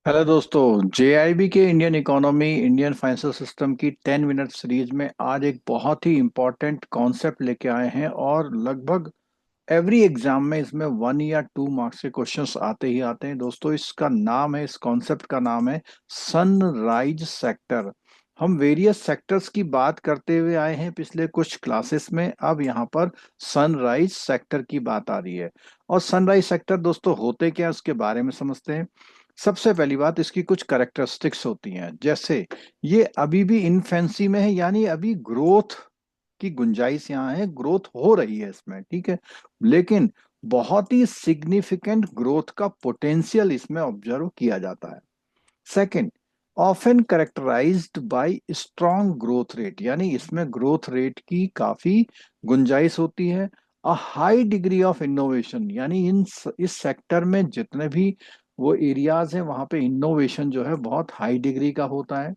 Hello दोस्तों, JIB के Indian economy Indian financial system की 10 मिनट सीरीज में आज एक बहुत ही इम्पोर्टेंट कॉन्सेप्ट लेके आए हैं और लगभग एवरी एग्जाम में इसमें 1 या 2 मार्क्स के क्वेश्चंस आते ही आते हैं। दोस्तों, इसका नाम है, इस कॉन्सेप्ट का नाम है सनराइज सेक्टर। हम वेरियस सेक्टर्स की बात करते हुए आए हैं पिछले कुछ क्लासेस में। अब यहाँ पर सनराइज सेक्टर की बात आ रही है। और सनराइज सेक्टर दोस्तों होते क्या है उसके बारे में समझते हैं। सबसे पहली बात, इसकी कुछ कैरेक्टरिस्टिक्स होती हैं। जैसे ये अभी भी इन्फेंसी में है, यानी अभी ग्रोथ की गुंजाइश यहाँ है, ग्रोथ हो रही है इसमें, ठीक है। लेकिन बहुत ही सिग्निफिकेंट ग्रोथ का पोटेंशियल इसमें ऑब्जर्व किया जाता है। Second, often characterised bye strong growth rate, यानी इसमें ग्रोथ रेट की काफी गुंजाइश होती है। A high degree of innovation, यानी इस सेक्टर में जितने भी वो एरियाज हैं वहां पे इनोवेशन जो है बहुत हाई डिग्री का होता है।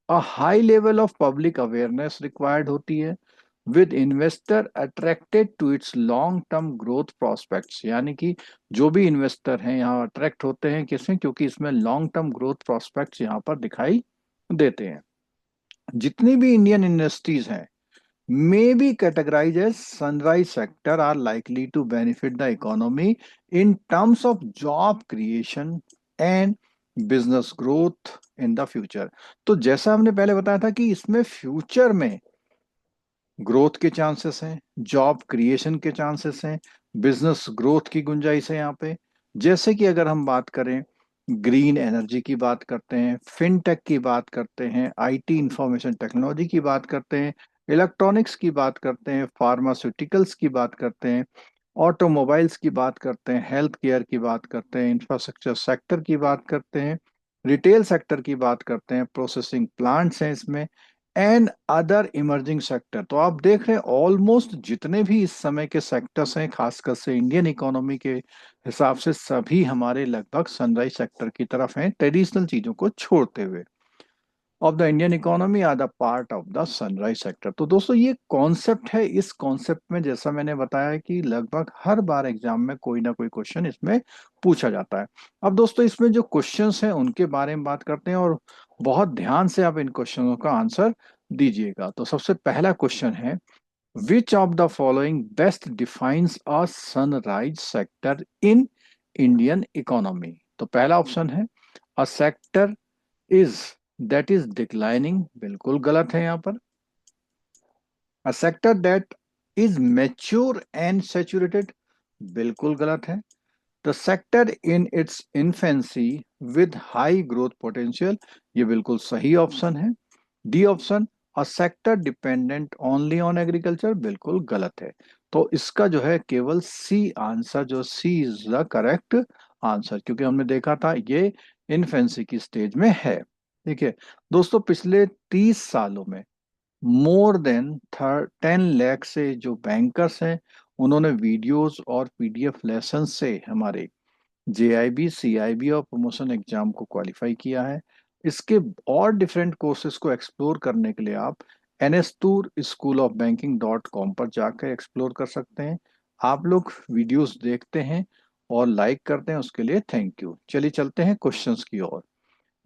A high level of public awareness required होती है, with investor attracted to its long term growth prospects, यानी कि जो भी इन्वेस्टर हैं यहाँ अट्रैक्ट होते हैं किसमें, क्योंकि इसमें लॉन्ग टर्म ग्रोथ प्रोस्पेक्ट्स यहाँ पर दिखाई देते हैं। जितनी भी इंडियन इंडस्ट्रीज हैं may be categorized as sunrise sector are likely to benefit the economy in terms of job creation and business growth in the future। तो जैसा हमने पहले बताया था कि इसमें फ्यूचर में ग्रोथ के चांसेस हैं, जॉब क्रिएशन के चांसेस हैं, बिजनेस ग्रोथ की गुंजाइश है यहाँ पे। जैसे कि अगर हम बात करें, ग्रीन एनर्जी की बात करते हैं, फिनटेक की बात करते हैं, आईटी इंफॉर्मेशन टेक्नोलॉजी की बात करते हैं, इलेक्ट्रॉनिक्स की बात करते हैं, फार्मास्यूटिकल्स की बात करते हैं, ऑटोमोबाइल्स की बात करते हैं, हेल्थ केयर की बात करते हैं, इंफ्रास्ट्रक्चर सेक्टर की बात करते हैं, रिटेल सेक्टर की बात करते हैं, प्रोसेसिंग प्लांट्स हैं इसमें, एंड अदर इमर्जिंग सेक्टर। तो आप देख रहे हैं ऑलमोस्ट जितने भी इस समय के सेक्टर्स हैं, खासकर से इंडियन इकोनॉमी के हिसाब से सभी हमारे लगभग सनराइज सेक्टर की तरफ हैं, ट्रेडिशनल चीजों को छोड़ते हुए। Of the Indian economy are the part of the sunrise sector. तो दोस्तों ये कॉन्सेप्ट है। इस कॉन्सेप्ट में जैसा मैंने बताया कि लगभग हर बार एग्जाम में कोई ना कोई क्वेश्चन इसमें पूछा जाता है। अब दोस्तों इसमें जो क्वेश्चंस हैं उनके बारे में बात करते हैं और बहुत ध्यान से आप इन क्वेश्चनों का आंसर दीजिएगा। तो सबसे पहला क्वेश्चन है, which of the following best defines a sunrise sector in Indian economy. तो पहला ऑप्शन है, a sector is that is declining, बिल्कुल गलत है यहाँ पर। A sector that is mature and saturated, बिल्कुल गलत है। The sector in its infancy with high growth potential, ये बिल्कुल सही ऑप्शन है। D option, a sector dependent only on agriculture, बिल्कुल गलत है। तो इसका जो है केवल सी आंसर, जो सी इज द करेक्ट आंसर, क्योंकि हमने देखा था ये इन्फेंसी की स्टेज में है। ठीक है दोस्तों, पिछले 30 सालों में मोर देन 10 लाख से जो बैंकर्स हैं उन्होंने वीडियोस और पीडीएफ लेसन से हमारे जेआईबी सीआईबी और प्रमोशन एग्जाम को क्वालिफाई किया है। इसके और डिफरेंट कोर्सेज को एक्सप्लोर करने के लिए आप एनएस्तूर स्कूल ऑफ बैंकिंग .com पर जाकर एक्सप्लोर कर सकते हैं। आप लोग वीडियोस देखते हैं और लाइक करते हैं, उसके लिए थैंक यू। चलिए चलते हैं क्वेश्चंस की ओर।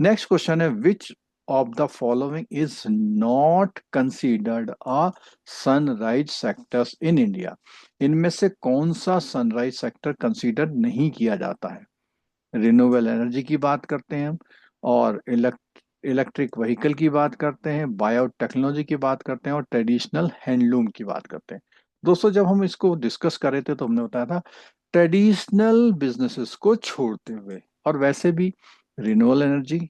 नेक्स्ट क्वेश्चन है, which of the following is not considered a sunrise sectors in India. इनमें से कौन सा सनराइज सेक्टर कंसीडर नहीं किया जाता है। रिन्यूएबल एनर्जी की बात करते हैं हम, और इलेक्ट्रिक व्हीकल की बात करते हैं, बायोटेक्नोलॉजी की बात करते हैं, और ट्रेडिशनल हैंडलूम की बात करते हैं। दोस्तों जब हम इसको डिस्कस कर रहे थे तो हमने बताया था ट्रेडिशनल बिजनेसेस को छोड़ते हुए, और वैसे भी रिन्यूएबल एनर्जी,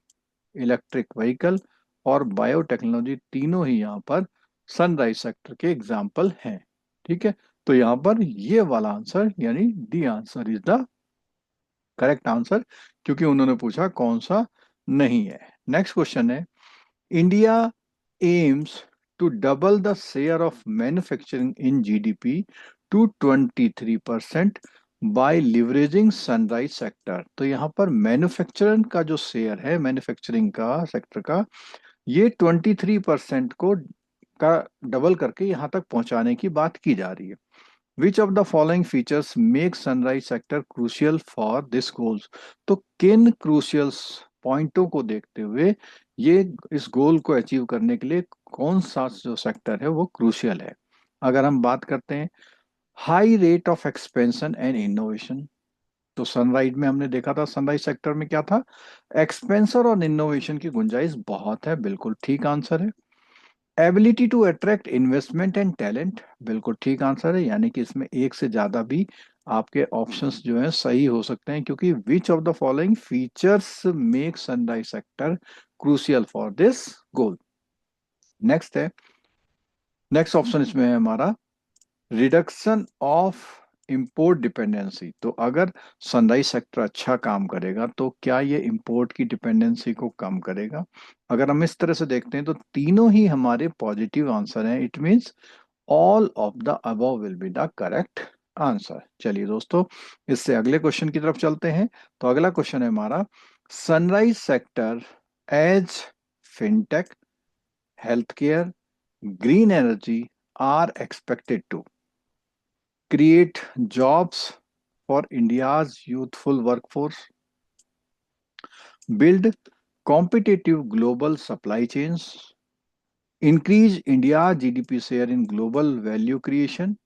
इलेक्ट्रिक व्हीकल और बायोटेक्नोलॉजी तीनों ही यहाँ पर सनराइज सेक्टर के एग्जाम्पल हैं। ठीक है, तो यहाँ पर ये वाला आंसर यानी D answer is the correct answer, क्योंकि उन्होंने पूछा कौन सा नहीं है। नेक्स्ट क्वेश्चन है, India aims to double the share of manufacturing in GDP to 23% by leveraging sunrise sector. तो यहाँ पर मैन्युफैक्चरिंग का जो शेयर है, मैन्युफैक्चरिंग का सेक्टर का, ये 23% को का डबल करके यहाँ तक पहुंचाने की बात की जा रही है। Which of the following features make sunrise sector crucial for this goals. तो किन क्रूशियल पॉइंटों को देखते हुए ये इस गोल को अचीव करने के लिए कौन सा जो सेक्टर है वो क्रूशियल है। अगर हम बात करते हैं high rate of expansion and innovation, तो सनराइज में हमने देखा था, सनराइज सेक्टर में क्या था, एक्सपेंशन और इनोवेशन की गुंजाइश बहुत है, बिल्कुल ठीक आंसर है। Ability to attract investment and talent, बिल्कुल ठीक आंसर है, यानी कि इसमें एक से ज्यादा भी आपके ऑप्शंस जो हैं सही हो सकते हैं, क्योंकि which of the following features make sunrise sector crucial for this goal. Next है, नेक्स्ट ऑप्शन इसमें है हमारा रिडक्शन ऑफ इंपोर्ट डिपेंडेंसी। तो अगर सनराइज सेक्टर अच्छा काम करेगा तो क्या ये इंपोर्ट की डिपेंडेंसी को कम करेगा? अगर हम इस तरह से देखते हैं तो तीनों ही हमारे पॉजिटिव आंसर हैं। It means all of the above will be the correct answer. चलिए दोस्तों, इससे अगले क्वेश्चन की तरफ चलते हैं। तो अगला क्वेश्चन है हमारा, sunrise sector as fintech, health care, green energy are expected to create jobs for India's youthful workforce, build competitive global supply chains, increase India's GDP share in global value creation,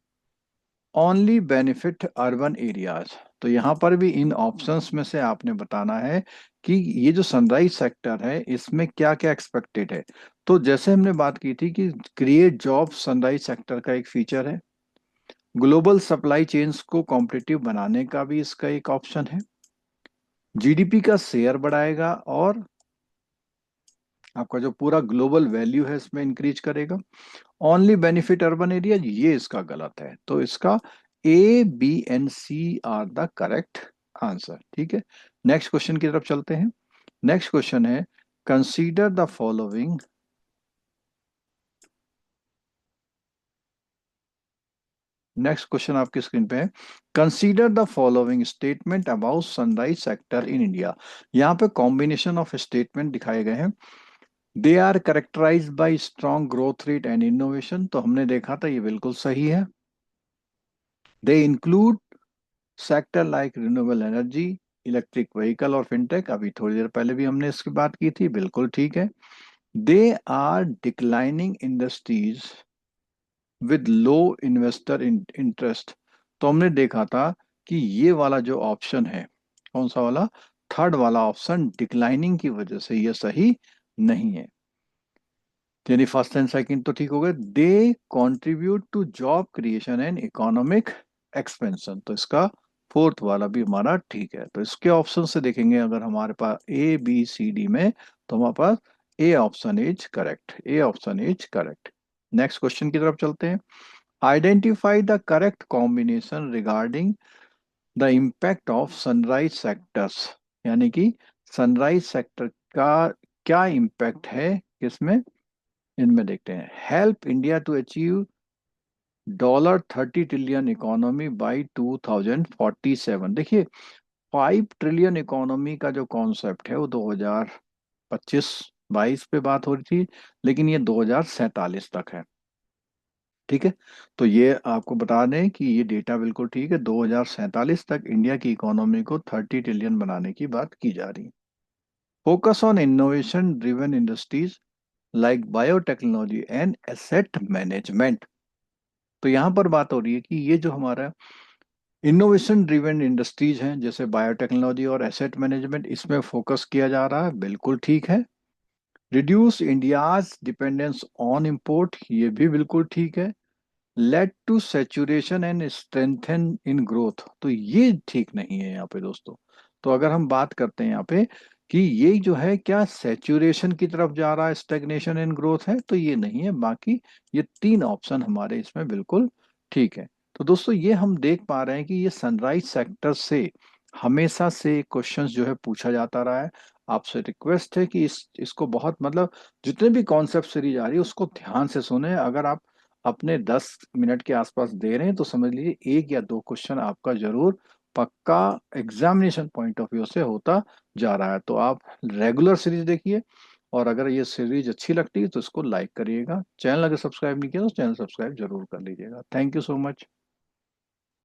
only benefit urban areas। तो यहाँ पर भी इन options में से आपने बताना है कि ये जो सनराइज सेक्टर है इसमें क्या क्या एक्सपेक्टेड है। तो जैसे हमने बात की थी कि क्रिएट जॉब सनराइज सेक्टर का एक फीचर है, ग्लोबल सप्लाई चेन्स को कॉम्पिटिटिव बनाने का भी इसका एक ऑप्शन है, जीडीपी का शेयर बढ़ाएगा और आपका जो पूरा ग्लोबल वैल्यू है इसमें इंक्रीज करेगा, ओनली बेनिफिट अर्बन एरिया, ये इसका गलत है। तो इसका A B and C are the correct answer. ठीक है, नेक्स्ट क्वेश्चन की तरफ चलते हैं। नेक्स्ट क्वेश्चन है, consider the following, next question आपकी स्क्रीन पे है, consider the following statement about sunrise sector in India. यहाँ पे कॉम्बिनेशन ऑफ स्टेटमेंट दिखाए गए हैं। They are characterise by strong growth rate and innovation, तो हमने देखा था ये बिल्कुल सही है। They include sector like renewable energy, electric vehicle और फिनटेक, अभी थोड़ी देर पहले भी हमने इसकी बात की थी, बिल्कुल ठीक है। They are declining industries with low investor interest, तो हमने देखा था कि ये वाला जो ऑप्शन है, कौन सा वाला, थर्ड वाला ऑप्शन, डिक्लाइनिंग की वजह से ये सही नहीं है। यानी फर्स्ट एंड सेकंड तो ठीक हो गए। They contribute to job creation and economic expansion, तो इसका फोर्थ वाला भी हमारा ठीक है। तो इसके ऑप्शन से देखेंगे अगर हमारे पास ए बी सी डी में, तो हमारे पास A option is correct, A option is correct. Next question की तरफ चलते हैं। Identify the correct combination regarding the impact of sunrise sectors, यानी कि सनराइज सेक्टर का क्या इम्पैक्ट है किसमें, इनमें देखते हैं। Help India to achieve $30 trillion economy by 2047। देखिए 5 ट्रिलियन इकोनॉमी का जो कॉन्सेप्ट है वो 2025-22 पे बात हो रही थी, लेकिन ये 2047 तक है। ठीक है, तो ये आपको बता दें कि ये डेटा बिल्कुल ठीक है, 2047 तक इंडिया की इकोनॉमी को 30 ट्रिलियन बनाने की बात की जा रही है। Focus on innovation driven industries like biotechnology and asset management, तो यहाँ पर बात हो रही है कि ये जो हमारा इनोवेशन ड्रिवन इंडस्ट्रीज हैं जैसे बायोटेक्नोलॉजी और एसेट मैनेजमेंट, इसमें फोकस किया जा रहा है, बिल्कुल ठीक है। Reduce India's dependence on import, ये भी बिल्कुल ठीक है। Led to saturation and strengthen in growth, तो ये ठीक नहीं है यहाँ पे दोस्तों। तो अगर हम बात करते हैं यहाँ पे कि ये जो है क्या सेचुरेशन की तरफ जा रहा है, स्टेग्नेशन इन ग्रोथ है, तो ये नहीं है। बाकी ये तीन ऑप्शन हमारे इसमें बिल्कुल ठीक है। तो दोस्तों ये हम देख पा रहे हैं कि ये सनराइज सेक्टर से हमेशा से क्वेश्चंस जो है पूछा जाता रहा है। आपसे रिक्वेस्ट है कि इसको बहुत मतलब जितने भी कॉन्सेप्ट सीरीज आ रही है उसको ध्यान से सुने। अगर आप अपने 10 मिनट के आसपास दे रहे हैं तो समझ लीजिए एक या दो क्वेश्चन आपका जरूर पक्का एग्जामिनेशन पॉइंट ऑफ व्यू से होता जा रहा है। तो आप रेगुलर सीरीज देखिए, और अगर ये सीरीज अच्छी लगती है तो इसको लाइक करिएगा। चैनल अगर सब्सक्राइब नहीं किया तो चैनल सब्सक्राइब जरूर कर लीजिएगा। Thank you so much.